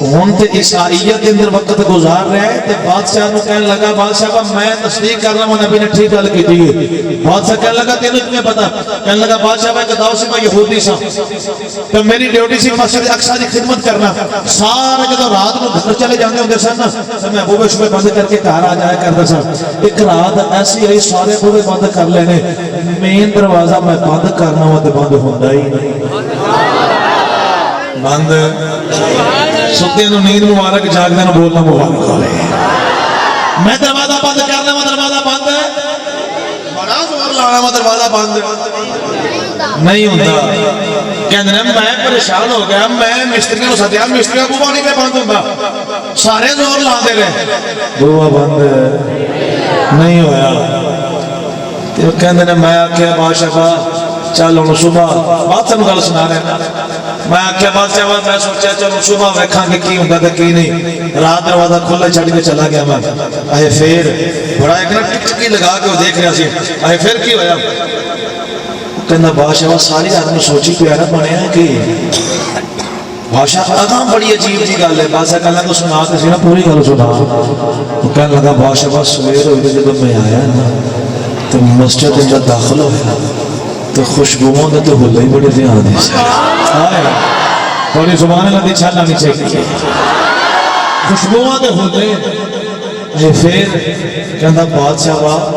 ہون تے عیسائیت کے اندر وقت گزار رہا ہے تے بادشاہ نو کہنے لگا بادشاہ با میں تصدیق کر رہا ہوں نبی نے ٹھیک گل کی تھی بادشاہ کہنے لگا تینوں تمہیں پتا کہنے لگا بادشاہ با ایک داؤ سے میں یہودی سا تو میری ڈیوٹی سی مسجد اقصی کی خدمت کرنا سارے جدو رات کو گھر چلے جاندے ہوندے سن تو میں بوبے شبے بند کر کے گھر آ جایا کرتا سا ایک رات ایسی آئی سارے بوبے بند کر لینے مین دروازہ میں بند کرنا ہوا تے بند ہوندا ہی نہیں بند ستے نو نیند مبارک جاگدے نو بولنا مبارک ہو رہے میں دروازہ بند کرنا میں دروازہ بند بڑا زور لانا میں دروازہ بند نہیں ہوتا کہنے میں پریشان ہو گیا میں مستریوں ساتھیا مستریوں کو نہیں پہ بند ہوتا سارے زور لا دے رہے بوا بند نہیں ہویا کہنے میں آکھیا بادشاہ چلو صبح بات سن گل سنا رہے میں آکھیا بادشاہ میں سوچا چلو صبح ویکھاں کہ کی ہوندا تے کی نہیں رات دروازہ کھلا چھڈ کے چلا گیا میں اے پھر بڑا ایک نا ٹکی لگا کے دیکھ رہا سی اے پھر کی ہویا کہندا بادشاہ ساری رات میں سوچی پیارا بنیا کہ بادشاہ اگاں بڑی عجیب جی گل ہے بادشاہ کہنا تو سنا تے سی نا پوری گل سنا وہ کہنے لگا بادشاہ بس سویر ہوئی جب میں آیا نا تو مسجد میں جب داخل ہویا تو خوشبوؤں دے تو ہلے ہی بڑے دھیان دے سے بڑی زبان اللہ دی چھالنا نہیں چاہیے خوشبوؤں دے ہلے اے پھر کہندا بادشاہ وا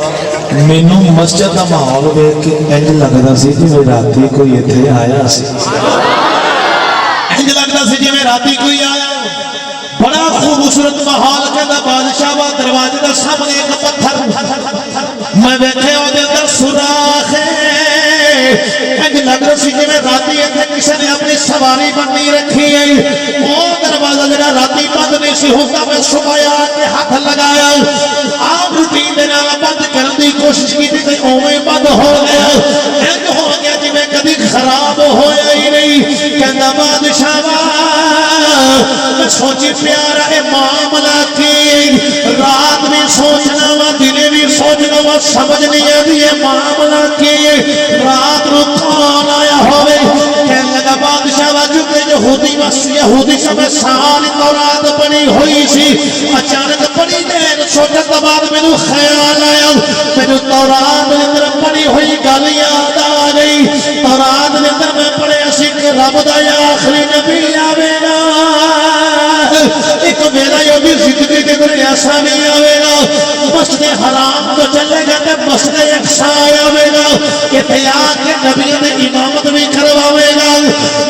مینوں مسجد دا ماحول ویکھ کے انج لگدا سی جویں راتی کوئی ایتھے آیا سی انج لگدا سی جویں راتی کوئی آیا بڑا خوبصورت ماحول کہندا بادشاہ وا دروازے دے سامنے ایک پتھر میں ویکھے او دے اندر سوراخ انج لگ رہا سی جویں راتی ایتھے کسی نے اپنی سواری بننی رکھی ہے او دروازہ جڑا راتی بند نہیں سی ہوندا میں صبح آ کے ہاتھ لگایا آپ روٹین دے نال بند کرن دی کوشش کیتی تے اوویں بند ہو گیا انج ہو گیا جویں کبھی خراب ہویا ہی نہیں کہندا بادشاہ میں سوچی پیارا اے معاملہ کی رات میں سوچنا وا دن بھی سوچنا وا سمجھ نہیں آتی یہ معاملہ کی رات رو کون آیا ہوئے کہنے لگا بادشاہ وا چکے یہودی سب سال تورات بنی ہوئی سی اچانک بڑی دیر سوچت بعد میں خیال آیا میں تورات اندر بنی ہوئی گل یاد آ گئی تورات اندر میں پڑھیا سی کہ رب دا آخری نبی آوے گا ایک میرا یہ بھی زندگی کے در ایسا نہیں آوے گا مسجد حرام تو چلے گا تے مسجد اقصی آوے گا اتیاں کے نبی نے امامت بھی کرواوے گا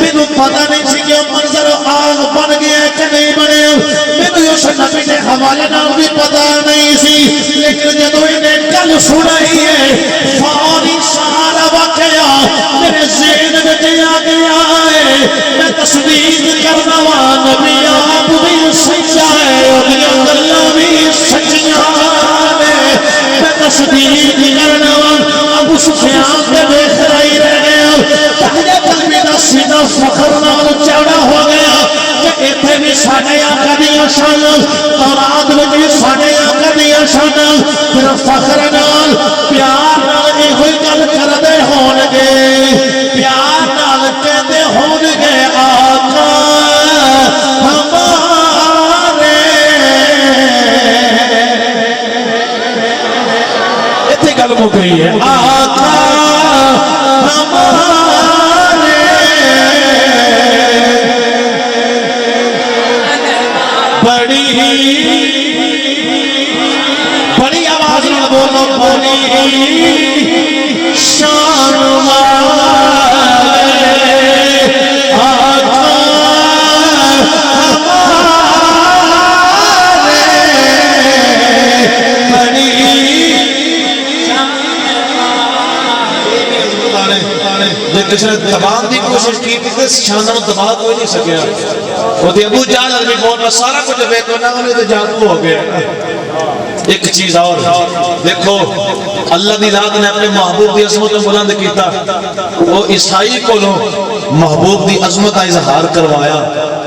مینوں پتہ نہیں سی کہ منظر آگ بن گیا کہ نہیں بنے مینوں اس نبی نے حوالے نال بھی پتہ نہیں سی لیکن جدوں انہیں گل سنائی ہے فوری سارا واقعہ میرے ذہن وچ آ گیا ہے میں تصدیق کرنا وا نبی آپ بھی سچا ہے اور اللہ بھی سچیاں ہے میں تصدیق کرنا وا ابو سفیان دے دیکھ رہی رہ گیا تہجے قلبی دا سینہ فخر نال چوڑا ہو گیا کہ ایتھے بھی ساڈے آقا دیاں شان تورات وچ بھی ساڈے آقا دیاں شان پھر فخر نال پیار نال ایہی گل کردے ہون گے پیار نال کہندے ہون گے آقا ہمارے ایتھے گل مک گئی ہے آقا ہمارے بڑی آواز نہ بولو بڑی شان والے آقا ہمارے جب کسی نے دبان دی کوشش کی تو شاندر دبا کوئی نہیں سکیا وہ دی ابو جہل علی بول سارا کچھ بیتو نہ انہیں تو جادو ہو گیا ایک چیز اور دیکھو اللہ دی ذات نے اپنے محبوب دی عظمت بلند کیتا وہ عیسائی کو محبوب دی عظمت کا اظہار کروایا